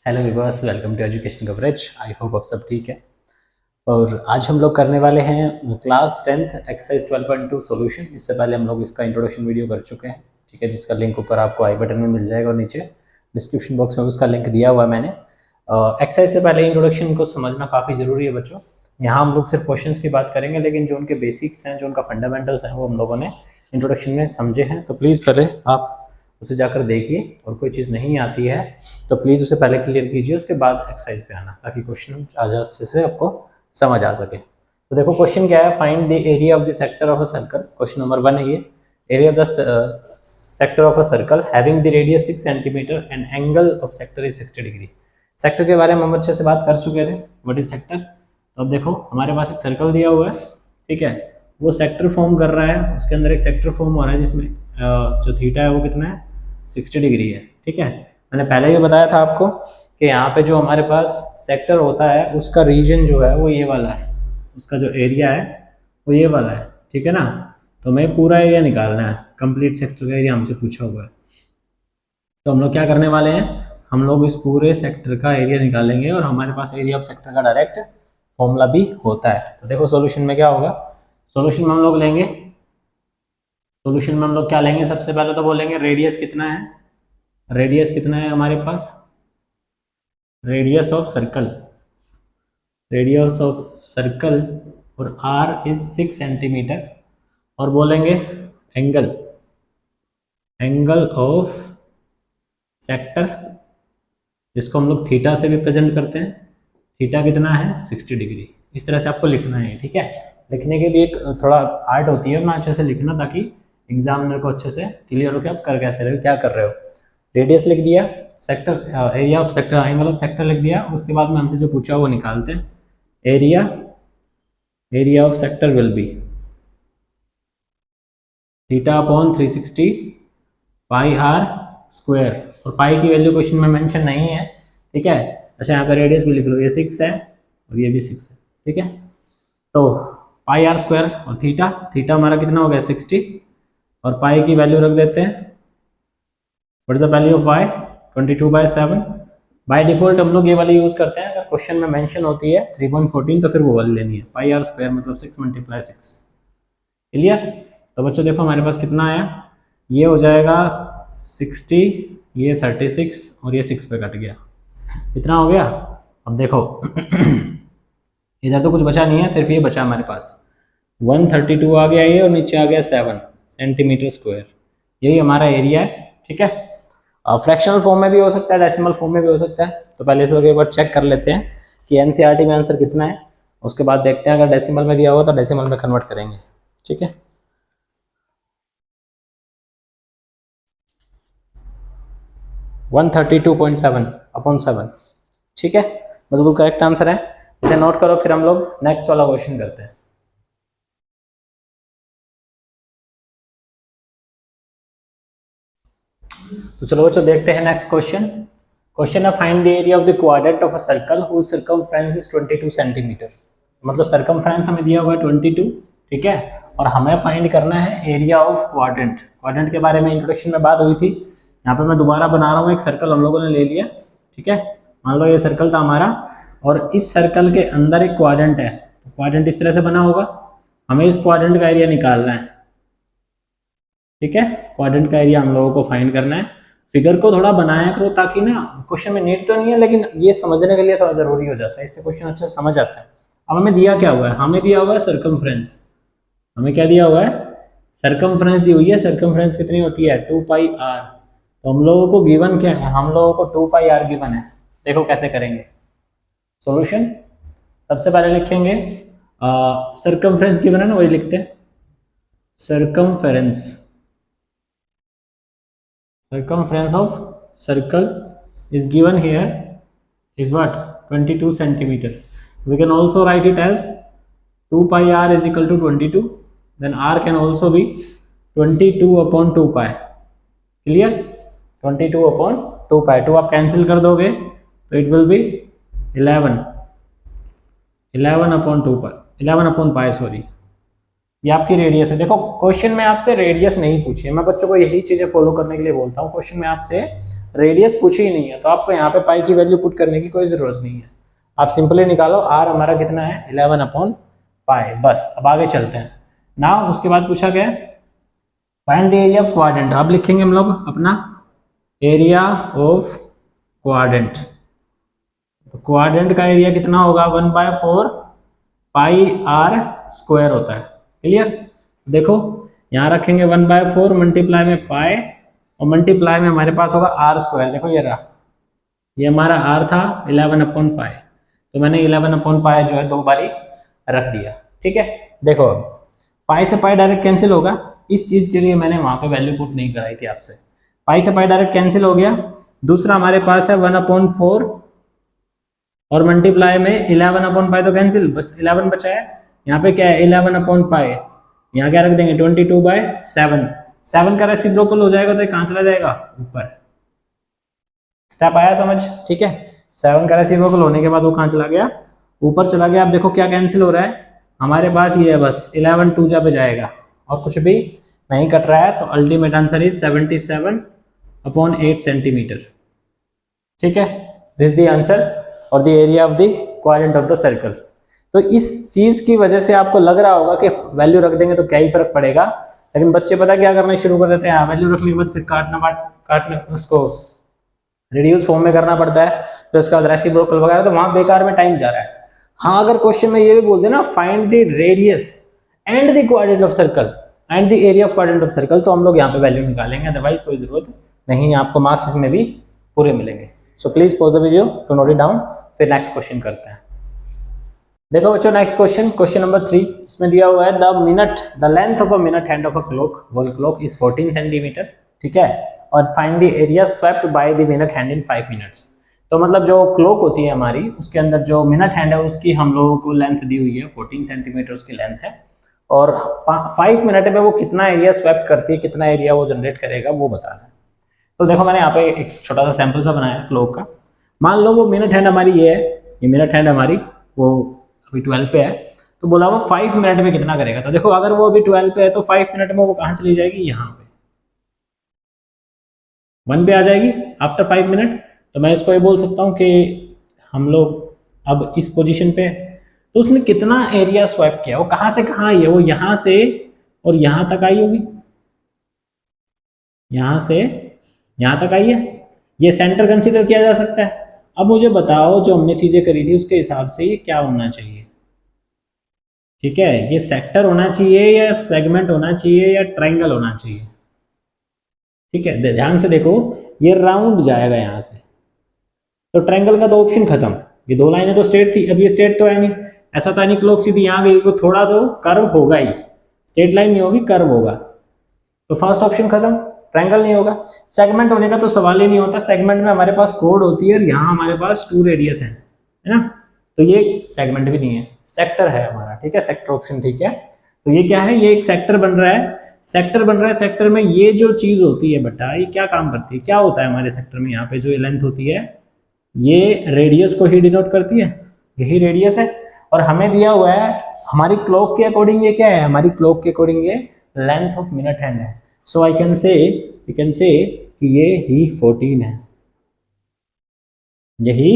Hello viewers, welcome to education coverage. I hope आप सब ठीक है। और आज हम लोग करने वाले हैं क्लास 10th एक्सरसाइज 12.2 सॉल्यूशन। इससे पहले हम लोग इसका इंट्रोडक्शन वीडियो कर चुके हैं, ठीक है, जिसका लिंक ऊपर आपको आई बटन में मिल जाएगा और नीचे डिस्क्रिप्शन बॉक्स में उसका लिंक दिया हुआ है मैंने। एक्सरसाइज से पहले इंट्रोडक्शन को समझना काफ़ी ज़रूरी है बच्चों। यहाँ हम लोग सिर्फ क्वेश्चंस की बात करेंगे, लेकिन जो उनके बेसिक्स हैं, जो उनका फंडामेंटल्स हैं, वो हम लोगों ने इंट्रोडक्शन में समझे हैं। तो प्लीज़ पहले आप उसे जाकर देखिए, और कोई चीज़ नहीं आती है तो प्लीज़ उसे पहले क्लियर कीजिए, उसके बाद एक्सरसाइज पे आना, ताकि क्वेश्चन आज अच्छे से आपको समझ आ सके। तो देखो क्वेश्चन क्या है, find the area of the sector of a circle. Question number 1 है ये। Area of the sector of a circle having the radius 6 centimetre and angle of sector is 60 degree. Sector के बारे में हम अच्छे से बात कर चुके थे, व्हाट इज सेक्टर। तो अब देखो हमारे पास एक सर्कल दिया हुआ है, ठीक है, वो सेक्टर फॉर्म कर रहा है, उसके अंदर एक सेक्टर फॉर्म हो रहा है जिसमें जो थीटा है वो कितना है, 60 डिग्री है, ठीक है। मैंने पहले भी बताया था आपको कि यहाँ पे जो हमारे पास सेक्टर होता है उसका रीजन जो है वो ये वाला है, उसका जो एरिया है वो ये वाला है, ठीक है ना। तो हमें पूरा एरिया निकालना है, कंप्लीट सेक्टर का एरिया हमसे पूछा हुआ है। तो हम लोग क्या करने वाले हैं, हम लोग इस पूरे सेक्टर का एरिया निकालेंगे, और हमारे पास एरिया ऑफ सेक्टर का डायरेक्ट फॉर्मूला भी होता है। तो देखो सॉल्यूशन में क्या होगा, सॉल्यूशन में हम लोग लेंगे, सॉल्यूशन में हम लोग क्या लेंगे, सबसे पहले तो बोलेंगे रेडियस कितना है, रेडियस कितना है हमारे पास, radius of circle, radius of circle, और r इज 6 सेंटीमीटर, और बोलेंगे एंगल, एंगल ऑफ सेक्टर, जिसको हम लोग थीटा से भी प्रेजेंट करते हैं। थीटा कितना है, 60 डिग्री। इस तरह से आपको लिखना है, ठीक है। लिखने के लिए एक थोड़ा आर्ट होती है ना, अच्छे से लिखना, ताकि एग्जामिनर को अच्छे से क्लियर हो कि आप कर कैसे रहे हो, क्या कर रहे हो। रेडियस लिख दिया, sector area of sector, angle of sector लिख दिया, उसके बाद में हमसे जो पूछा वो निकालते हैं। Area, area of sector will be theta upon 360 pi r square, और पाई की वैल्यू क्वेश्चन में मेंशन नहीं है, ठीक है। अच्छा यहाँ पे रेडियस भी लिख लो, ये 6 है और ये भी 6 है, ठीक है। तो पाई आर स्क्वायर और थीटा, थीटा हमारा कितना हो गया 60, और पाई की वैल्यू रख देते हैं, what is the value of y, 22/7। By default हम लोग ये वाली यूज करते हैं, अगर क्वेश्चन में मेंशन होती है 3.14 तो फिर वो वाली लेनी है, पाई आर स्क्वायर मतलब 6 × 6। क्लियर। तो बच्चों देखो हमारे पास कितना आया, ये हो जाएगा 60, ये 36 और ये 6 पे कट गया, इतना हो गया। अब देखो इधर तो कुछ बचा नहीं है, सिर्फ ये बचा हमारे पास, 132 आ गया ये, और नीचे आ गया 7 सेंटीमीटर स्क्वायर। यही हमारा एरिया है, ठीक है। फ्रैक्शनल फॉर्म में भी हो सकता है, डेसिमल फॉर्म में भी हो सकता है। तो पहले इस एक बार चेक कर लेते हैं कि एनसीईआरटी में आंसर कितना है, उसके बाद देखते हैं, अगर डेसिमल में दिया होगा तो डेसिमल में कन्वर्ट करेंगे, ठीक है। वन 32.7/7, ठीक है, बिल्कुल करेक्ट आंसर है। इसे नोट करो, फिर हम लोग नेक्स्ट वाला क्वेश्चन करते हैं। तो चलो बच्चों देखते हैं नेक्स्ट क्वेश्चन। क्वेश्चन है find the area of the quadrant of a circle whose circumference is 22 centimetre. मतलब सर्कमफ्रेंस हमें दिया हुआ है 22, ठीक है, और हमें फाइंड करना है एरिया ऑफ क्वाड्रेंट। क्वाड्रेंट के बारे में इंट्रोडक्शन में बात हुई थी, यहाँ पे मैं दोबारा बना रहा हूँ, एक सर्कल हम लोगों ने ले लिया, ठीक है। मान लो ये सर्कल था हमारा, और इस सर्कल के अंदर एक क्वाड्रेंट है, क्वाड्रेंट इस तरह से बना होगा, हमें इस क्वाड्रेंट का एरिया निकालना है, ठीक है। क्वाड्रेंट का एरिया हम लोगों को फाइंड करना है। फिगर को थोड़ा बनाया करो, ताकि ना क्वेश्चन में नीट तो नहीं है, लेकिन ये समझने के लिए थोड़ा जरूरी हो जाता है, इससे क्वेश्चन अच्छे से समझ आता है। अब हमें दिया क्या हुआ है, हमें दिया हुआ है सर्कमफ्रेंस, हमें क्या दिया हुआ है, सर्कमफ्रेंस दी हुई है। सर्कमफ्रेंस कितनी होती है, 2πr। तो हम लोगों को गिवन क्या है, हम लोगों को 2πr गिवन है। देखो कैसे करेंगे सॉल्यूशन। सबसे पहले लिखेंगे सर्कमफ्रेंस गिवन है ना, वही लिखते हैं, circumference, circumference of circle is given here is what, 22 centimeter. We can also write it as 2 pi r is equal to 22, then r can also be 22/2 pi. Clear, 22/2 pi, 2 आप cancel कर दोगे तो it will be 11/2 pi, 11/pi sorry, ये आपकी radius है। देखो question में आपसे रेडियस नहीं पूछी है, मैं बच्चों को यही चीजें फॉलो करने के लिए बोलता हूँ। क्वेश्चन में आपसे रेडियस पूछी ही नहीं है, तो आपको यहाँ पे पाई की वैल्यू पुट करने की कोई जरूरत नहीं है। आप सिंपली निकालो r हमारा कितना है 11/पाई, बस। अब आगे चलते हैं ना। उसके बाद पूछा गया find the area of quadrant. अब लिखेंगे हम लोग अपना एरिया ऑफ क्वाड्रेंट। तो क्वाड्रेंट का एरिया कितना होगा 1/4 पाई r स्क्वायर होता है। क्लियर? देखो यहाँ रखेंगे 1/4 मल्टीप्लाई में पाई और मल्टीप्लाई में हमारे पास होगा r स्क्वायर। देखो ये रहा, ये हमारा r था 11/पाई, तो मैंने 11/पाई जो है 2 बारी रख दिया। ठीक है, देखो अब पाई से पाई डायरेक्ट कैंसिल होगा, इस चीज के लिए मैंने वहां पे वैल्यू पुट नहीं कराई थी आपसे। पाई से पाई डायरेक्ट कैंसिल हो गया। दूसरा हमारे पास है 1/4 और मल्टीप्लाई में 11/पाई तो कैंसिल, बस 11 बचा है। यहाँ पे क्या है 11/पाई, यहाँ क्या रख देंगे 22/7। 7 का रेसिप्रोकल हो जाएगा तो ये कहाँ चला जाएगा ऊपर। स्टेप आया समझ? ठीक है, 7 का रेसिप्रोकल होने के बाद वो कहाँ चला गया, ऊपर चला गया। अब देखो क्या कैंसिल हो रहा है हमारे पास, ये है बस 11 2 जा पे जाएगा और कुछ भी नहीं कट रहा है। तो अल्टीमेट आंसर इज 77/8 सेंटीमीटर। ठीक है, दिस द आंसर और the area of the quadrant of the circle. तो इस चीज की वजह से आपको लग रहा होगा कि वैल्यू रख देंगे तो क्या ही फर्क पड़ेगा, लेकिन बच्चे पता क्या करना शुरू कर देते हैं, वैल्यू रखने के बाद फिर काटना उसको रिड्यूस फॉर्म में करना पड़ता है, तो इसका रेसिप्रोकल वगैरह, तो वहां बेकार में टाइम जा रहा है। हाँ, अगर क्वेश्चन में ये भी बोल देना find the radius and the quadrant of circle and the area of quadrant of circle, तो हम लोग यहाँ पे वैल्यू निकालेंगे, अदरवाइज कोई जरूरत नहीं, आपको मार्क्स इसमें भी पूरे मिलेंगे। So please pause the video to note it down, फिर नेक्स्ट क्वेश्चन करते हैं। देखो बच्चों नेक्स्ट क्वेश्चन, क्वेश्चन नंबर 3, इसमें दिया हुआ है the length of a minute hand of a clock, wall clock is 14 centimetre. ठीक है, और find the area swept by the minute hand in 5 minutes. तो मतलब जो क्लॉक होती है हमारी, उसके अंदर जो मिनट हैंड है उसकी हम लोगों को लेंथ दी हुई है 14 सेंटीमीटर उसकी लेंथ है, और 5 मिनट में वो कितना एरिया स्वेप करती है, कितना एरिया वो जनरेट करेगा वो बताना है। तो देखो मैंने यहाँ पे एक छोटा सा सैंपल सा बनाया है क्लॉक का। मान लो वो मिनट हैंड हमारी ये है, ये मिनट हैंड हमारी वो अभी 12 पे है, तो बोला वो 5 मिनट में कितना करेगा। तो देखो अगर वो अभी 12 पे है तो 5 मिनट में वो कहाँ चली जाएगी, यहाँ पे 1 पे आ जाएगी आफ्टर 5 मिनट। तो मैं इसको ये बोल सकता हूँ कि हम लोग अब इस पोजीशन पे, तो उसने कितना एरिया स्वैप किया, वो कहाँ से कहाँ आई है, वो यहाँ से और यहाँ तक आई होगी, यहाँ से यहाँ तक आई है, ये सेंटर कंसीडर किया जा सकता है। अब मुझे बताओ जो हमने चीजें करी थी उसके हिसाब से ये क्या होना चाहिए। ठीक है, ये सेक्टर होना चाहिए या सेगमेंट होना चाहिए या ट्रायंगल होना चाहिए। ठीक है, ध्यान से देखो, ये राउंड जाएगा यहाँ से, तो ट्रायंगल का तो ऑप्शन खत्म। ये 2 लाइनें तो स्ट्रेट थी, अब ये स्ट्रेट तो है नहीं, ऐसा तो नहीं क्लॉक सीधी यहाँ गई, तो थोड़ा तो कर्व होगा ही, स्ट्रेट लाइन नहीं होगी, कर्व होगा। तो फर्स्ट ऑप्शन खत्म, ट्रायंगल नहीं होगा। सेगमेंट होने का तो सवाल ही नहीं होता, सेगमेंट में हमारे पास कोड होती है और यहाँ हमारे पास 2 रेडियस है ना, तो ये सेगमेंट भी नहीं है, सेक्टर है हमारा। ठीक है, सेक्टर ऑप्शन ठीक है। तो ये क्या है, ये एक सेक्टर बन रहा है, सेक्टर बन रहा है। सेक्टर में ये जो चीज होती है बेटा, ये क्या काम करती है, क्या होता है हमारे सेक्टर में, यहाँ पे जो लेंथ होती है ये रेडियस को ही डिनोट करती है, यही रेडियस है। और हमें दिया हुआ है हमारी क्लॉक के अकॉर्डिंग ये क्या है, हमारी क्लॉक के अकॉर्डिंग ये लेंथ ऑफ मिनट हैंड है। सो आई कैन से कि ये ही 14 है, यही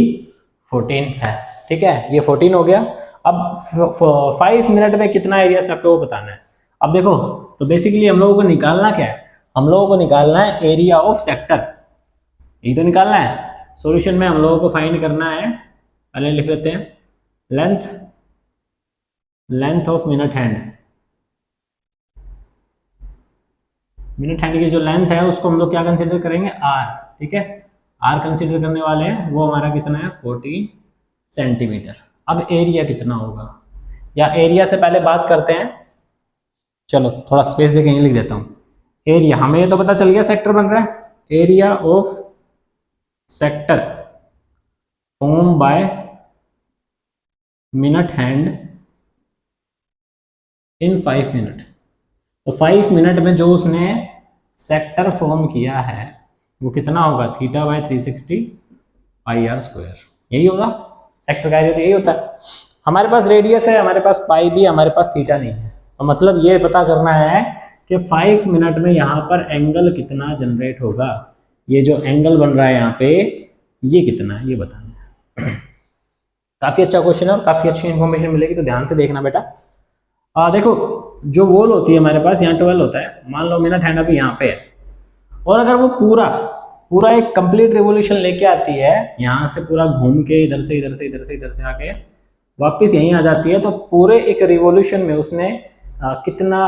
14 है। ठीक है, ये 14 हो गया। अब 5 मिनट में कितना एरिया से आपको वो बताना है। अब देखो, तो बेसिकली हम लोगों को निकालना क्या है, हम लोगों को निकालना है एरिया ऑफ सेक्टर, यही तो निकालना है। सॉल्यूशन में हम लोगों को फाइंड करना है, पहले लिख लेते हैं length of minute hand. Minute hand की जो लेंथ है उसको हम लोग क्या कंसीडर करेंगे, आर। ठीक है, आर कंसीडर करने वाले हैं, वो हमारा कितना है 14 सेंटीमीटर। अब एरिया कितना होगा, या एरिया से पहले बात करते हैं, चलो थोड़ा स्पेस देके लिख देता हूँ। एरिया हमें ये तो पता चल गया सेक्टर बन रहा है, area of sector form by minute hand in 5 minute. तो 5 मिनट में जो उसने सेक्टर फॉर्म किया है वो कितना होगा, θ/360 πr², यही होगा सेक्टर का एरिया, तो यही होता है। हमारे पास रेडियस है, हमारे पास पाई भी, हमारे पास थीटा नहीं है, तो मतलब ये पता करना है कि 5 मिनट में यहाँ पर एंगल कितना जनरेट होगा, ये जो एंगल बन रहा है यहाँ पे ये कितना है ये बताना है। काफ़ी अच्छा क्वेश्चन है और काफ़ी अच्छी इन्फॉर्मेशन मिलेगी, तो ध्यान से देखना बेटा। देखो जो वॉल होती है हमारे पास यहाँ 12 होता है, मान लो मिनट हैंड अभी यहाँ पे है, और अगर वो पूरा पूरा एक कंप्लीट रिवोल्यूशन लेके आती है, यहाँ से पूरा घूम के इधर से इधर से इधर से इधर से आके वापस यहीं आ जाती है, तो पूरे एक रिवोल्यूशन में उसने कितना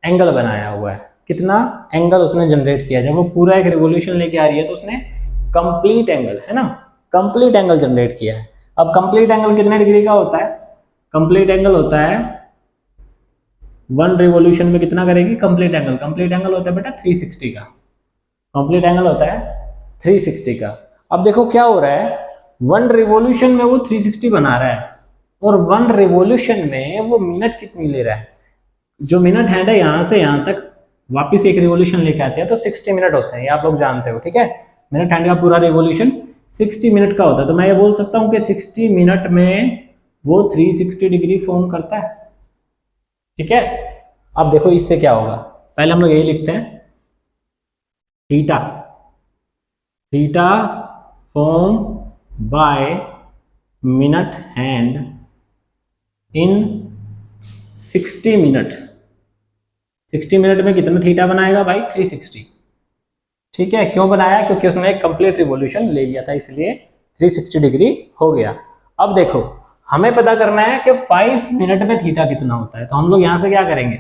एंगल बनाया हुआ है, कितना एंगल उसने जनरेट किया। जब वो पूरा एक रिवोल्यूशन लेके आ रही है तो उसने कंप्लीट एंगल, है ना, कंप्लीट एंगल जनरेट किया है। अब कंप्लीट एंगल कितने डिग्री का होता है? कंप्लीट एंगल होता है 1 रिवोल्यूशन में कितना करेगी कंप्लीट एंगल? कंप्लीट एंगल होता है बेटा 360 का, कंप्लीट एंगल होता है 360 का। अब देखो क्या हो रहा है, 1 रिवोल्यूशन में वो 360 बना रहा है, और 1 रिवोल्यूशन में वो मिनट कितनी ले रहा है? जो मिनट हैंड है यहाँ से यहाँ तक वापिस एक रिवोल्यूशन लेके आते हैं तो 60 मिनट होते हैं, ये आप लोग जानते हो, ठीक है। मिनट हैंड का पूरा रिवोल्यूशन 60 मिनट का होता है, तो मैं ये बोल सकता हूँ कि 60 मिनट में वो 360 डिग्री फॉर्म करता है, ठीक है। अब देखो इससे क्या होगा, पहले हम लोग यही लिखते हैं, theta, theta form by minute hand in 60 minute. 60 minute में कितना थीटा बनाएगा भाई? 360, ठीक है। क्यों बनाया? क्योंकि उसने एक कंप्लीट रिवोल्यूशन ले लिया था, इसलिए 360 डिग्री हो गया। अब देखो हमें पता करना है कि 5 मिनट में थीटा कितना होता है, तो हम लोग यहाँ से क्या करेंगे,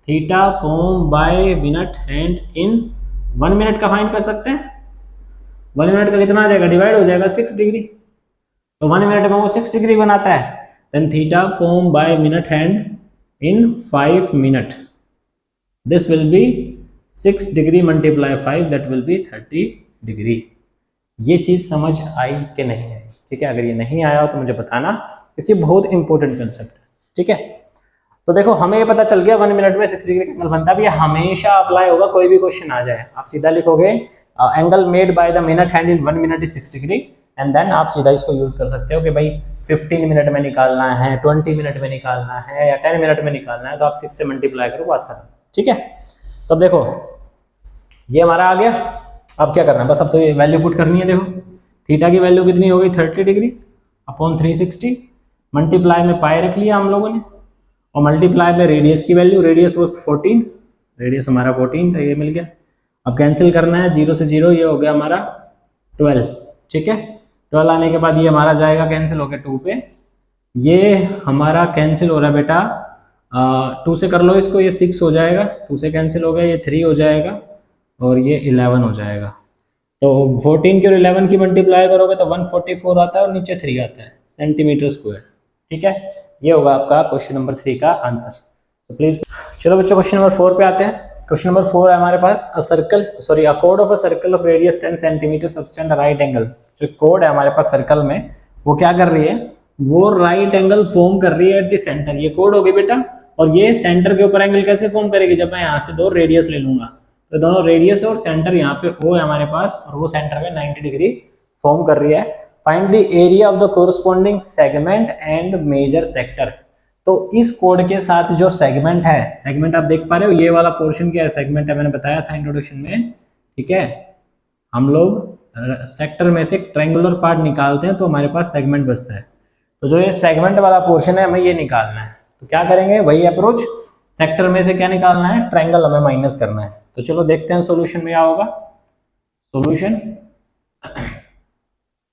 theta form by minute hand in 1 minute का फाइंड कर सकते हैं। 1 मिनट का कितना आ जाएगा? डिवाइड हो जाएगा 6 डिग्री, तो 1 मिनट में वो 6 डिग्री बनाता है। Then theta form by minute hand in 5 minute, this will be 6 degree multiply 5, that will be 30 degree. ये चीज समझ आई कि नहीं आई? ठीक है, अगर ये नहीं आया हो तो मुझे बताना, क्योंकि बहुत इंपॉर्टेंट कंसेप्ट है, ठीक है। तो देखो हमें ये पता चल गया 1 मिनट में 6 डिग्री का एंगल बनता है। ये हमेशा अप्लाई होगा, कोई भी क्वेश्चन आ जाए आप सीधा लिखोगे angle made by the minute hand in 1 minute is 6 degree, and then आप सीधा इसको यूज कर सकते हो कि भाई 15 मिनट में निकालना है, 20 मिनट में निकालना है, या 10 मिनट में निकालना है, तो आप 6 से मल्टीप्लाई करो, बात खत्म, ठीक है। तो देखो ये हमारा आ गया। अब क्या करना है, बस अब तो ये वैल्यू पुट करनी है। देखो थीटा की वैल्यू कितनी हो गई? 30 डिग्री अपॉन 360, मल्टीप्लाई में पाई रख लिया हम लोगों ने, और मल्टीप्लाई में रेडियस की वैल्यू, रेडियस वॉज 14, रेडियस हमारा 14 था, ये मिल गया। अब कैंसिल करना है, 0 से 0, ये हो गया हमारा 12, ठीक है। 12 आने के बाद ये हमारा जाएगा कैंसिल हो गया 2 पे, ये हमारा कैंसिल हो रहा है बेटा 2 से कर लो इसको, ये 6 हो जाएगा, 2 से कैंसिल हो गया, ये 3 हो जाएगा, और ये 11 हो जाएगा। तो 14 की और 11 की मल्टीप्लाई करोगे तो 144 आता है, और नीचे 3 आता है सेंटीमीटर स्क्वायर, ठीक है। ये होगा आपका क्वेश्चन नंबर 3 का आंसर। तो प्लीज चलो बच्चों क्वेश्चन नंबर 4 पे आते हैं। क्वेश्चन नंबर 4 है हमारे पास, अ कोड of a circle of radius 10 centimetre subtend right angle. जो कोड है हमारे पास सर्कल में, वो क्या कर रही है, वो राइट एंगल फॉर्म कर रही है एट द सेंटर। ये कोड हो गई बेटा, और ये सेंटर के ऊपर एंगल कैसे फॉर्म करेगी? जब मैं यहाँ से 2 रेडियस ले लूंगा, तो दोनों रेडियस और सेंटर यहाँ पे O है हमारे पास, और वो सेंटर में 90 डिग्री फॉर्म कर रही है। Find the area of the corresponding segment and major sector. तो इस कोड के साथ जो सेगमेंट है, सेगमेंट आप देख पा रहे हो, ये वाला पोर्शन क्या है, सेगमेंट है, मैंने बताया था इंट्रोडक्शन में, ठीक है। हम लोग सेक्टर में से ट्रायंगुलर पार्ट निकालते हैं तो हमारे पास सेगमेंट बचता है। तो जो ये सेगमेंट वाला पोर्शन है हमें ये निकालना है, तो क्या करेंगे, वही अप्रोच, सेक्टर में से क्या निकालना है, ट्रायंगल हमें माइनस करना है। तो चलो देखते हैं सॉल्यूशन में क्या होगा। सॉल्यूशन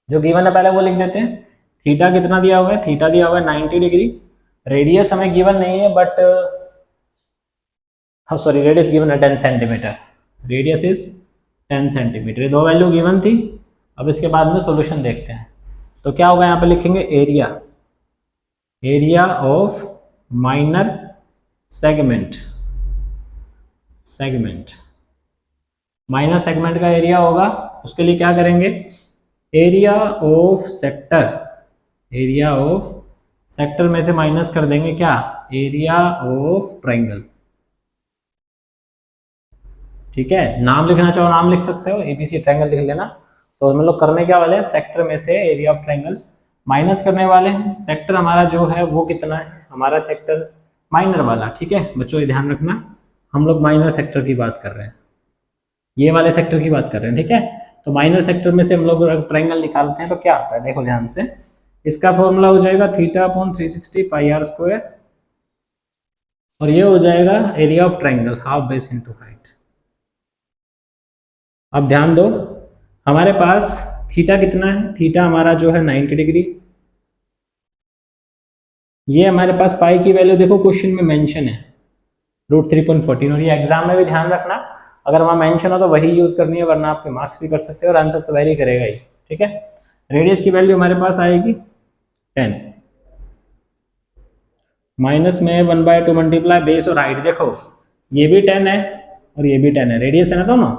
जो गिवन है पहले वो लिख देते हैं। थीटा कितना दिया हुआ है? थीटा दिया हुआ है 90 डिग्री। रेडियस हमें गिवन नहीं है, बट हाँ सॉरी, रेडियस गिवन है 10 सेंटीमीटर, रेडियस इज 10 सेंटीमीटर। दो वैल्यू गिवन थी। अब इसके बाद में सॉल्यूशन देखते हैं। तो क्या होगा, यहाँ पे लिखेंगे area, area of minor segment, segment minor segment का एरिया होगा, उसके लिए क्या करेंगे, area of sector, area of sector में से माइनस कर देंगे क्या, एरिया ऑफ ट्रायंगल, ठीक है। नाम लिखना चाहो नाम लिख सकते हो, एबीसी ट्रायंगल लिख लेना। तो हम लोग करने क्या वाले हैं, सेक्टर में से एरिया ऑफ ट्रायंगल माइनस करने वाले हैं। सेक्टर हमारा जो है वो कितना है, हमारा सेक्टर माइनर वाला, ठीक है बच्चों, ये ध्यान रखना, हम लोग माइनर सेक्टर की बात कर रहे हैं। ये वाले सेक्टर की बात कर रहे हैं, ठीक है। तो माइनर सेक्टर में से हम लोग अगर ट्रायंगल निकालते हैं तो क्या आता है, देखो ध्यान से। इसका फॉर्मूला हो जाएगा theta upon 360 pi r square, और ये हो जाएगा area of triangle half base into height. अब ध्यान दो, हमारे पास थीटा कितना है, थीटा हमारा जो है 90 डिग्री। ये हमारे पास पाई की वैल्यू देखो क्वेश्चन में मेंशन है √3.14, और ये एग्जाम में भी ध्यान रखना, अगर वहाँ मेंशन हो तो वही यूज करनी है, वरना आपके मार्क्स भी कर सकते हैं और आंसर तो वेरी करेगा ही, ठीक है। रेडियस की वैल्यू हमारे पास आएगी 10, माइनस में 1/2 मल्टीप्लाई बेस और हाइट, देखो ये भी 10 है और ये भी 10 है, रेडियस है ना दोनों,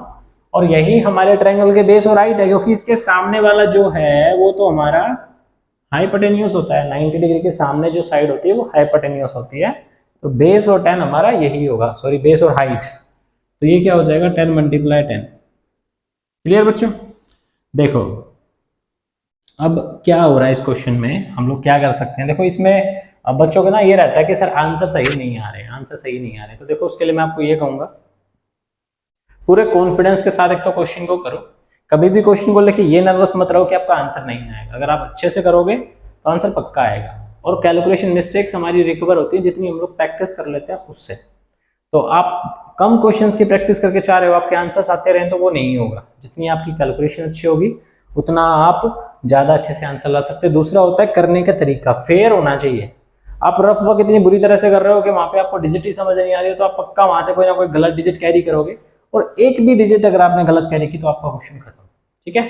और यही हमारे ट्रायंगल के बेस और हाइट है, क्योंकि इसके सामने वाला जो है वो तो हमारा हाइपोटेन्यूस होता है, 90 डिग्री के सामने जो साइड होती है वो हाइपोटेन्यूस होती है, तो बेस और 10 हमारा यही होगा, सॉरी बेस और हाइट, तो ये क्या हो जाएगा 10 मल्टीप्लाई 10। क्लियर बच्चों। देखो अब क्या हो रहा है इस क्वेश्चन में, हम लोग क्या कर सकते हैं, देखो इसमें अब बच्चों को ना ये रहता है कि सर आंसर सही नहीं आ रहे, आंसर सही नहीं आ रहे, तो देखो उसके लिए मैं आपको ये कहूंगा पूरे कॉन्फिडेंस के साथ एक तो क्वेश्चन को करो, कभी भी क्वेश्चन को लेके ये नर्वस मत रहो कि आपका आंसर नहीं आएगा, अगर आप अच्छे से करोगे तो आंसर पक्का आएगा, और कैलकुलेशन मिस्टेक्स हमारी रिकवर होती है जितनी हम लोग प्रैक्टिस कर लेते हैं उससे। तो आप कम क्वेश्चंस की प्रैक्टिस करके चाह रहे हो आपके आंसर्स आते रहें तो वो नहीं होगा, जितनी आपकी कैलकुलेशन अच्छी होगी उतना आप ज्यादा अच्छे से आंसर ला सकते हैं। दूसरा होता है करने का तरीका, फेयर होना चाहिए। आप रफ वर्क इतनी बुरी तरह से कर रहे हो कि वहां पे आपको डिजिट ही समझ नहीं आ रही हो, तो आप पक्का वहां से कोई ना कोई गलत डिजिट कैरी करोगे, और एक भी डिजिट अगर आपने गलत कैरी की तो आपका क्वेश्चन खत्म, ठीक है।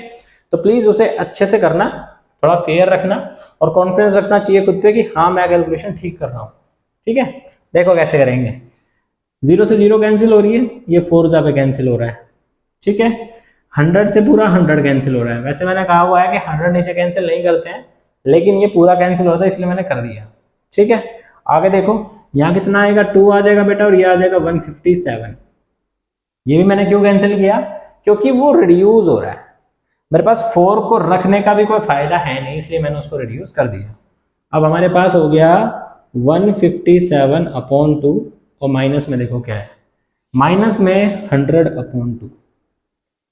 तो प्लीज उसे अच्छे से करना, थोड़ा फेयर रखना और कॉन्फिडेंस रखना चाहिए खुद पे कि हाँ मैं कैलकुलेशन ठीक कर रहा हूँ, ठीक है। देखो कैसे करेंगे, 0 से 0 कैंसिल हो रही है, ये 4 पे कैंसिल हो रहा है, ठीक है। 100 से पूरा 100 कैंसिल हो रहा है, वैसे मैंने कहा हुआ है कि 100 नीचे कैंसिल नहीं करते हैं, लेकिन ये पूरा कैंसिल हो रहा था इसलिए मैंने कर दिया, ठीक है। आगे देखो यहाँ कितना आएगा, 2 आ जाएगा बेटा, और ये आ जाएगा 157। ये भी मैंने क्यों कैंसिल किया, क्योंकि वो रिड्यूस हो रहा है, मेरे पास 4 को रखने का भी कोई फायदा है नहीं, इसलिए मैंने उसको रिड्यूस कर दिया। अब हमारे पास हो गया 157/2, और माइनस में देखो क्या है, माइनस में 100/2।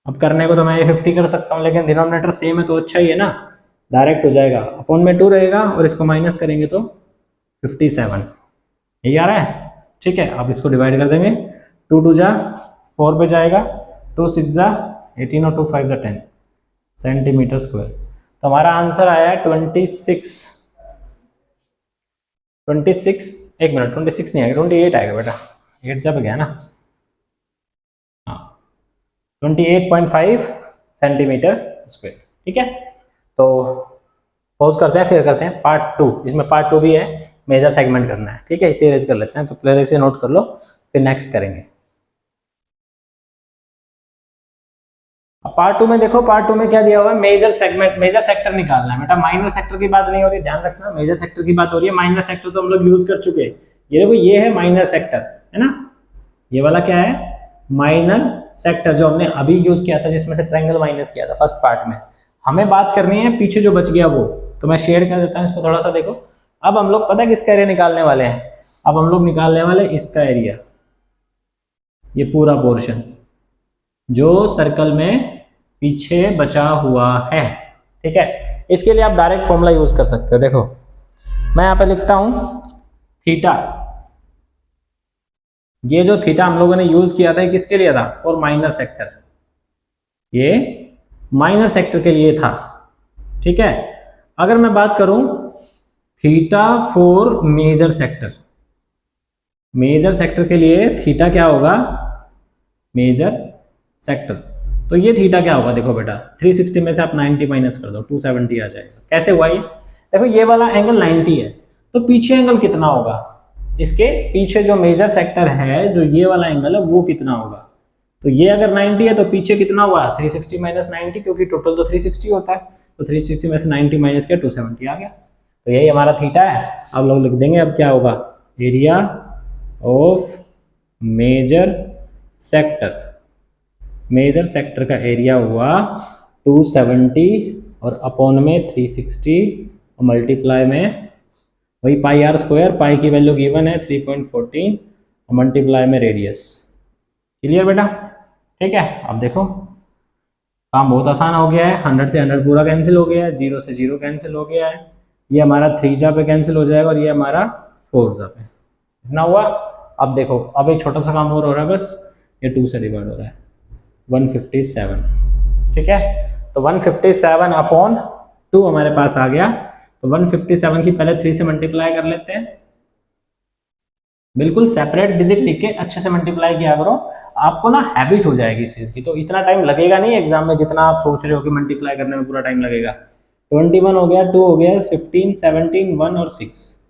अब करने को तो मैं ये 50 कर सकता हूँ, लेकिन डिनोमिनेटर सेम है तो अच्छा ही है ना, डायरेक्ट हो जाएगा, अपॉन में 2 रहेगा और इसको माइनस करेंगे तो 57, यही आ रहा है, ठीक है। अब इसको डिवाइड कर देंगे, 2 2 जा 4 पे जाएगा, 2 6 जा 18 और 2 5 जा 10 सेंटीमीटर स्क्वायर। तो हमारा आंसर आया है 26, एक मिनट 26 नहीं आएगा, 28 आएगा बेटा, 8 जब गया ना, हाँ 28.5 सेंटीमीटर स्क्वायर, ठीक है। तो पॉज करते हैं, फिर करते हैं पार्ट 2, इसमें पार्ट 2 भी है, मेजर सेगमेंट करना है, ठीक है। इसे इरेज कर लेते हैं, तो पहले इसे नोट कर लो फिर नेक्स्ट करेंगे। अब पार्ट 2 में देखो, पार्ट 2 में क्या दिया हुआ है, मेजर सेगमेंट, मेजर सेक्टर निकालना है बेटा, माइनर सेक्टर की बात नहीं हो रही, ध्यान रखना, मेजर सेक्टर की बात हो रही है। माइनर सेक्टर तो हम लोग यूज कर चुके हैं, ये देखो ये है माइनर सेक्टर, है ना, ये वाला क्या है माइनर सेक्टर जो हमने अभी यूज किया था, जिसमें से ट्रायंगल माइनस किया था फर्स्ट पार्ट में। हमें बात करनी है पीछे जो बच गया वो, तो मैं शेयर कर देता हूँ इसको थोड़ा सा, देखो अब हम लोग पता है किसका एरिया निकालने वाले हैं, अब हम लोग निकालने वाले इसका एरिया, ये पूरा पोर्शन जो सर्कल में पीछे बचा हुआ है, ठीक है। इसके लिए आप डायरेक्ट फॉर्मूला यूज कर सकते हो, देखो मैं यहां पे लिखता हूं थीटा, ये जो थीटा हम लोगों ने यूज किया था किसके लिए था, फॉर माइनर सेक्टर, ये माइनर सेक्टर के लिए था, ठीक है। अगर मैं बात करूं theta for major sector, major sector के लिए थीटा क्या होगा, मेजर सेक्टर, तो ये थीटा क्या होगा, देखो बेटा 360 में से आप 90 माइनस कर दो, 270 आ जाएगा। कैसे हुआ ये, देखो ये वाला एंगल 90 है, तो पीछे एंगल कितना होगा, इसके पीछे जो मेजर सेक्टर है, जो ये वाला एंगल है वो कितना होगा, तो ये अगर 90 है तो पीछे कितना हुआ 360 माइनस 90, क्योंकि टोटल तो 360 होता है, तो 360 में से 90 माइनस किया 270 आ गया, तो यही हमारा थीटा है। अब लोग लिख देंगे, अब क्या होगा, area of major sector, major sector का एरिया हुआ 270 और अपॉन में 360 और मल्टीप्लाई में वही पाई आर स्क्वायर, पाई की वैल्यू गिवन है 3.14 और मल्टीप्लाई में रेडियस। क्लियर बेटा, ठीक है, अब देखो काम बहुत आसान हो गया है। 100 से 100 पूरा कैंसिल हो गया है, 0 से 0 कैंसिल हो गया है, ये हमारा 3 जा पे कैंसिल हो जाएगा और ये हमारा 4 जा पे। इतना हुआ। अब देखो, अब एक छोटा सा काम और हो रहा है बस, ये 2 से डिवाइड हो रहा है, 157। ठीक है, तो 157 अपॉन 2 हमारे पास आ गया। तो 157 की पहले 3 से मल्टीप्लाई कर लेते हैं, बिल्कुल सेपरेट डिजिट लिख के अच्छे से मल्टीप्लाई किया करो, आपको ना हैबिट हो जाएगी इस चीज़ की, तो इतना टाइम लगेगा नहीं एग्जाम में जितना आप सोच रहे हो कि मल्टीप्लाई करने में पूरा टाइम लगेगा। 21 हो गया, 2 हो गया, 15, 17, 1 और 6,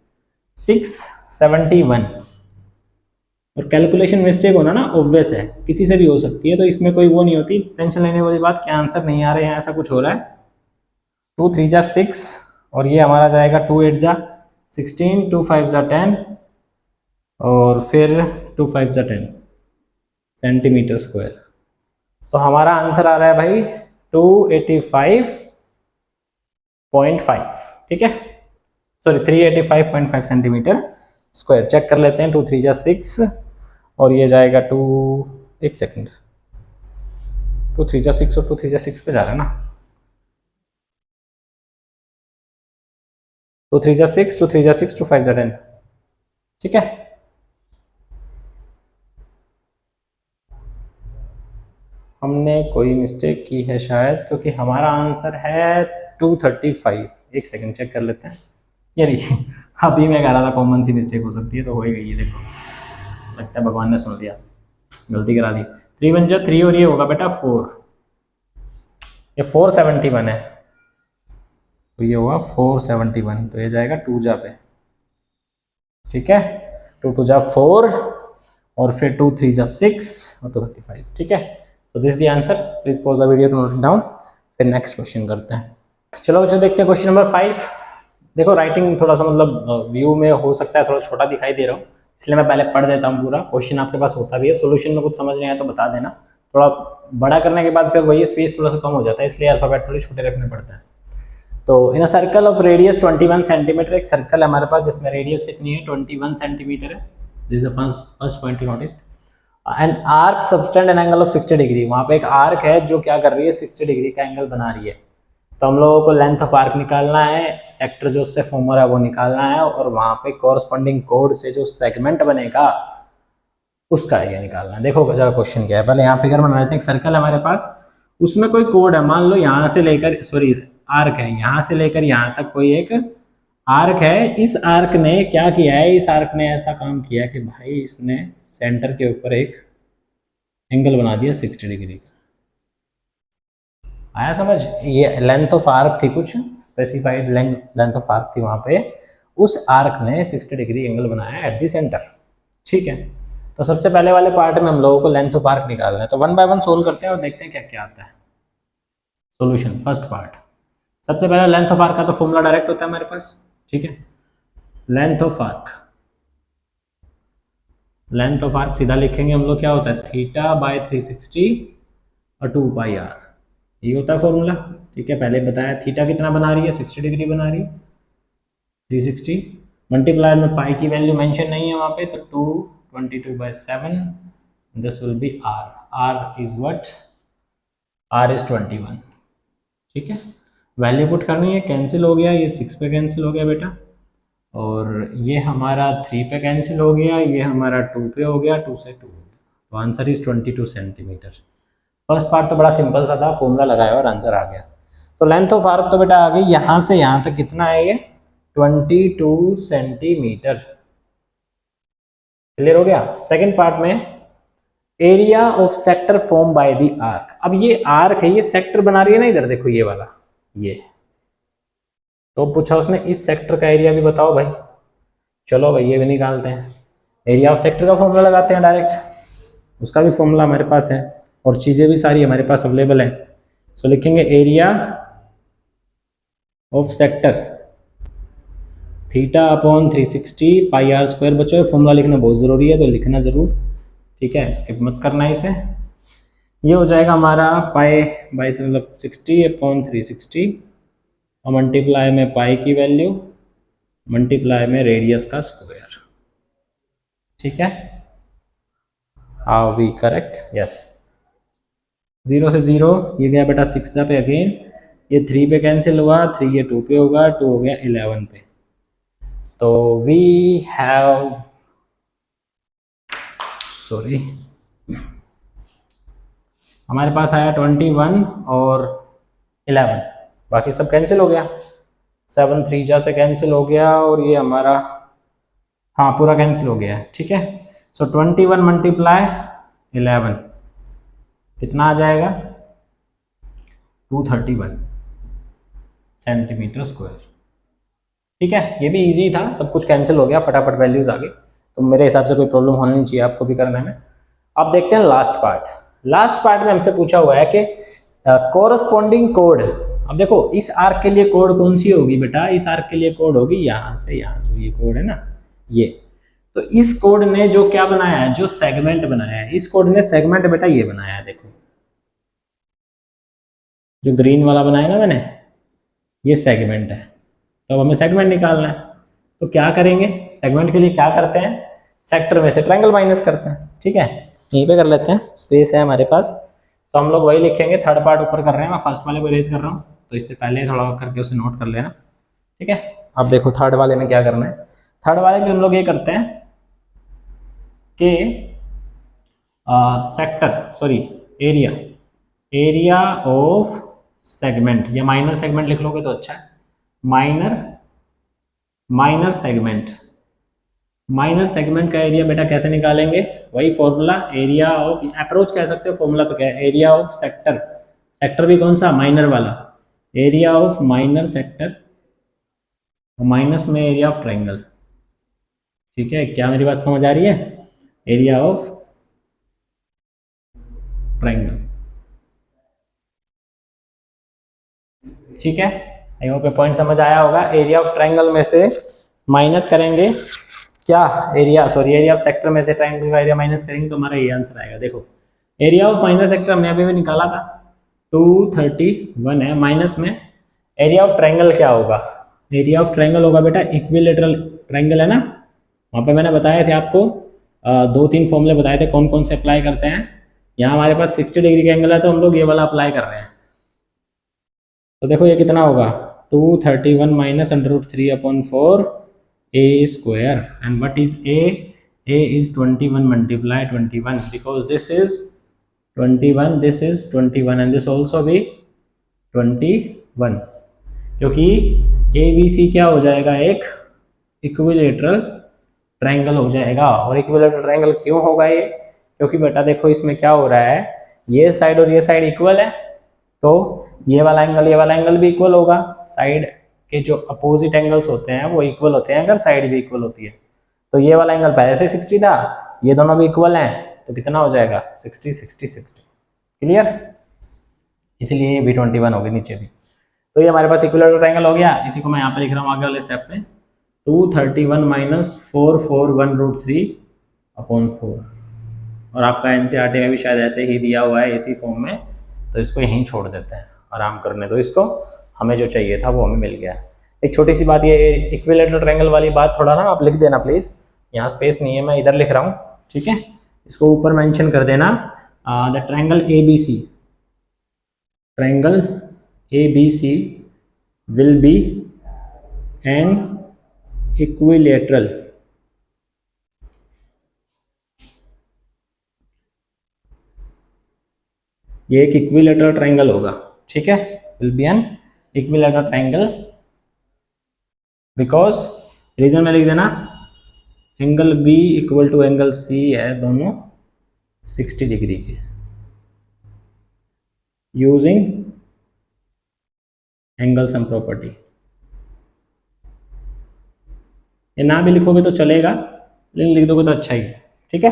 671। और कैलकुलेशन मिस्टेक होना ना ऑब्वियस है, किसी से भी हो सकती है, तो इसमें कोई वो नहीं होती टेंशन लेने वाली बात, क्या आंसर नहीं आ रहे हैं ऐसा कुछ हो रहा है। 2 3 जा 6 और ये हमारा जाएगा 2 8 जा 16, 2 5 जा 10 और फिर 2 5 जा 10 सेंटीमीटर स्क्वायर। तो हमारा आंसर आ रहा है भाई 285.5। ठीक है, सॉरी 385.5 सेंटीमीटर स्क्वायर। चेक कर लेते हैं, 2 3 जा 6 और ये जाएगा 2, एक सेकंड, 2 3 जा 6 और 2 3 जा 6 पे जा रहा है ना, 2 3 जा 6, 2 3 जा 6, 2 5 जा 10। ठीक है, हमने कोई मिस्टेक की है शायद, क्योंकि हमारा आंसर है 235। एक सेकंड चेक कर लेते हैं। ये देखिए, अभी मैं कह रहा था कॉमन सी मिस्टेक हो सकती है, तो हो ही गई है। देखो, लगता है भगवान ने सुन लिया, गलती करा दी। 3 बन जा 3 और ये होगा बेटा 4, ये 471 है, तो ये होगा 471, तो ये जाएगा 2 जा पे। ठीक है, 2 2 जा 4 और फिर 2 3 जा 6 और 235। ठीक है, तो this the answer, please pause the video to note it down. फिर नेक्स्ट क्वेश्चन करते हैं। चलो बच्चों देखते हैं क्वेश्चन नंबर 5। देखो राइटिंग थोड़ा सा मतलब व्यू में हो सकता है थोड़ा छोटा दिखाई दे रहा हूँ, इसलिए मैं पहले पढ़ देता हूँ पूरा। क्वेश्चन आपके पास होता भी है, सोल्यूशन में कुछ समझ नहीं आया तो बता देना, थोड़ा बड़ा करने के बाद फिर वही स्पेस थोड़ा सा कम हो जाता है, इसलिए अल्फाबेट थोड़े छोटे रखने पड़ते हैं। तो in a circle of radius 21 centimetre, एक सर्कल है हमारे पास जिसमें रेडियस कितनी है 21 सेंटीमीटर है। This is the first point you notice. And arc subtend an angle of 60 degree, वहाँ पे एक आर्क है जो क्या कर रही है 60 डिग्री का एंगल बना रही है। तो हम लोगों को लेंथ ऑफ आर्क निकालना है, सेक्टर जो उससे फॉर्मूला है वो निकालना है, और वहाँ पे कॉरस्पॉन्डिंग कोड से जो सेगमेंट बनेगा उसका एरिया निकालना है। देखो जरा क्वेश्चन क्या है, पहले यहाँ फिगर बना लेते हैं। एक सर्कल है हमारे पास, उसमें कोई कोड है, मान लो यहाँ से लेकर, सॉरी आर्क है, यहाँ से लेकर यहाँ तक कोई एक आर्क है। इस आर्क ने क्या किया है, इस आर्क ने ऐसा काम किया कि भाई इसने सेंटर के ऊपर एक एंगल बना दिया 60 डिग्री का। आया समझ? ये लेंथ ऑफ आर्क थी, कुछ स्पेसिफाइड लेंथ ऑफ आर्क थी वहां पे, उस आर्क ने 60 डिग्री एंगल बनाया एट द सेंटर। ठीक है, तो सबसे पहले वाले पार्ट में हम लोगों को लेंथ ऑफ आर्क निकालना है, तो 1 बाय 1 सोल्व करते हैं और देखते हैं क्या क्या आता है। सॉल्यूशन फर्स्ट पार्ट, सबसे पहले लेंथ ऑफ आर्क का तो फॉर्मूला डायरेक्ट होता है हमारे पास। ठीक है, length of arc, length of arc सीधा लिखेंगे हम लोग, क्या होता है थीटा बाय 360 और 2 पाई आर, ये होता है फॉर्मूला। ठीक है, पहले बताया थीटा कितना बना रही है 60 डिग्री बना रही है, 360 मल्टीप्लायर में पाई की वैल्यू मेंशन नहीं है वहाँ पे, तो 222/7, this will be r, r is what, r is 21। ठीक है, वैल्यू पुट करनी है, कैंसिल हो गया, ये 6 पे कैंसिल हो गया बेटा, और ये हमारा 3 पे कैंसिल हो गया, ये हमारा 2 पे हो गया, 2 से 2 हो गया, तो answer is 22 centimetre. First part तो बड़ा सिंपल सा था, फॉर्मूला लगाया और आंसर आ गया। तो लेंथ ऑफ आर्क तो बेटा आ गई, यहाँ से यहाँ तक कितना है ये 22 सेंटीमीटर। क्लियर हो गया। सेकंड पार्ट में area of sector form by the arc, अब ये आर्क है, ये सेक्टर बना रही है ना इधर देखो ये वाला, ये तो पूछा उसने इस सेक्टर का एरिया भी बताओ भाई। चलो भाई ये भी निकालते हैं, एरिया ऑफ सेक्टर का फॉर्मूला लगाते हैं डायरेक्ट, उसका भी फॉर्मूला हमारे पास है और चीज़ें भी सारी हमारे पास अवेलेबल है। सो लिखेंगे area of sector theta upon 360 pi r square. बच्चों फॉर्मूला लिखना बहुत ज़रूरी है, तो लिखना ज़रूर। ठीक है, स्किप मत करना इसे। ये हो जाएगा हमारा पाई बाई से मतलब 60 अपॉन 360 और मल्टीप्लाई में पाई की वैल्यू, मल्टीप्लाई में रेडियस का स्क्वायर। ठीक है, आर वी करेक्ट? यस। 0 से 0, ये गया बेटा 6 पे अगेन, ये 3 पे कैंसिल हुआ, 3 ये 2 पे होगा, 2 हो गया 11 पे। तो वी हैव, सॉरी, हमारे पास आया 21 और 11, बाकी सब कैंसिल हो गया, 7 3 जा से कैंसिल हो गया, और ये हमारा, हाँ पूरा कैंसिल हो गया है, ठीक है। सो 21 मल्टीप्लाई 11 कितना आ जाएगा, 231 सेंटीमीटर स्क्वायर, ठीक है। ये भी इजी था, सब कुछ कैंसिल हो गया, फटाफट वैल्यूज आ गई, तो मेरे हिसाब से कोई प्रॉब्लम होनी नहीं चाहिए आपको भी करने में। अब देखते हैं लास्ट पार्ट। लास्ट पार्ट में हमसे पूछा हुआ है कि कोरस्पॉन्डिंग कोड, अब देखो इस आर्क के लिए कोड कौन सी होगी बेटा, इस आर्क के लिए कोड होगी यहाँ से यहाँ, जो ये कोड है ना ये, तो इस कोड ने जो क्या बनाया है, जो सेगमेंट बनाया है, इस कोड ने सेगमेंट बेटा ये बनाया है, देखो जो ग्रीन वाला बनाया ना मैंने, ये सेगमेंट है। तो अब हमें सेगमेंट निकालना है, तो क्या करेंगे, सेगमेंट के लिए क्या करते हैं, सेक्टर में से ट्रायंगल माइनस करते हैं, ठीक है। यहीं पे कर लेते हैं, स्पेस है हमारे पास, तो हम लोग वही लिखेंगे, थर्ड पार्ट ऊपर कर रहे हैं, मैं फर्स्ट वाले को इरेज कर रहा हूँ, तो इससे पहले थोड़ा करके उसे नोट कर लेना, ठीक है। अब देखो थर्ड वाले में क्या करना है, थर्ड वाले में हम लोग ये करते हैं कि sector, sorry area, area of segment, या माइनर सेगमेंट लिख लोगे तो अच्छा है, माइनर सेगमेंट, माइनर सेगमेंट का एरिया बेटा कैसे निकालेंगे, वही फॉर्मूला, एरिया ऑफ, अप्रोच कह सकते हो, फॉर्मूला तो क्या है, एरिया ऑफ सेक्टर, सेक्टर भी कौन सा, माइनर वाला, area of minor sector, minus में एरिया ऑफ ट्रायंगल, ठीक है। क्या मेरी बात समझ आ रही है, एरिया ऑफ ट्रायंगल, ठीक है। आई होप पॉइंट समझ आया होगा। एरिया ऑफ ट्रायंगल में से माइनस करेंगे क्या, area, sorry area of sector में से ट्रायंगल का एरिया माइनस करेंगे तो हमारा ये आंसर आएगा। देखो एरिया ऑफ माइनर सेक्टर हमने अभी भी निकाला था, 231 है, माइनस में एरिया ऑफ ट्रायंगल क्या होगा, एरिया ऑफ ट्रायंगल होगा बेटा इक्विलेटरल ट्रायंगल है ना, वहाँ पे मैंने बताए थे आपको, 2-3 फॉर्मूले बताए थे कौन कौन से अप्लाई करते हैं। यहाँ हमारे पास 60 डिग्री का एंगल है, तो हम लोग ये वाला अप्लाई कर रहे हैं, तो देखो ये कितना होगा, 231 minus √3/4 a square, and what is a is 21 multiply 21, because this is 21, this is 21 and this also be 21, क्योंकि ए बी सी क्या हो जाएगा, एक इक्विलेटरल ट्रायंगल हो जाएगा। और इक्विलेटरल ट्रायंगल क्यों होगा ये, क्योंकि बेटा देखो इसमें क्या हो रहा है, ये साइड और ये साइड इक्वल है, तो ये वाला एंगल भी इक्वल होगा, साइड के जो अपोजिट एंगल्स होते हैं वो इक्वल होते हैं अगर साइड भी इक्वल होती है। तो ये वाला एंगल पहले से 60 था, ये दोनों भी इक्वल हैं, तो कितना हो जाएगा 60 60 60, क्लियर। इसलिए ये भी 21 होगी नीचे भी। तो ये हमारे पास इक्विलेटरल ट्रायंगल हो गया, इसी को मैं यहाँ पे लिख रहा हूँ आगे वाले स्टेप पे, 231 माइनस 441√3/4, और आपका एनसीईआरटी में भी शायद ऐसे ही दिया हुआ है इसी फॉर्म में, तो इसको यहीं छोड़ देते हैं, आराम करने दो इसको, हमें जो चाहिए था वो हमें मिल गया। एक छोटी सी बात, ये इक्विलेटरल ट्रायंगल वाली बात थोड़ा ना आप लिख देना प्लीज़, यहाँ स्पेस नहीं है, मैं इधर लिख रहा हूँ, ठीक है। इसको ऊपर मेंशन कर देना, the triangle A B C, triangle A B C will be an equilateral, ये एक इक्विलेटरल ट्रायंगल होगा, ठीक है, will be an equilateral triangle, because reason में लिख देना, angle B equal to angle C है, दोनों 60 डिग्री के, यूजिंग एंगल सम प्रॉपर्टी। ये ना भी लिखोगे तो चलेगा, लेकिन लिख दोगे तो अच्छा ही है, ठीक है।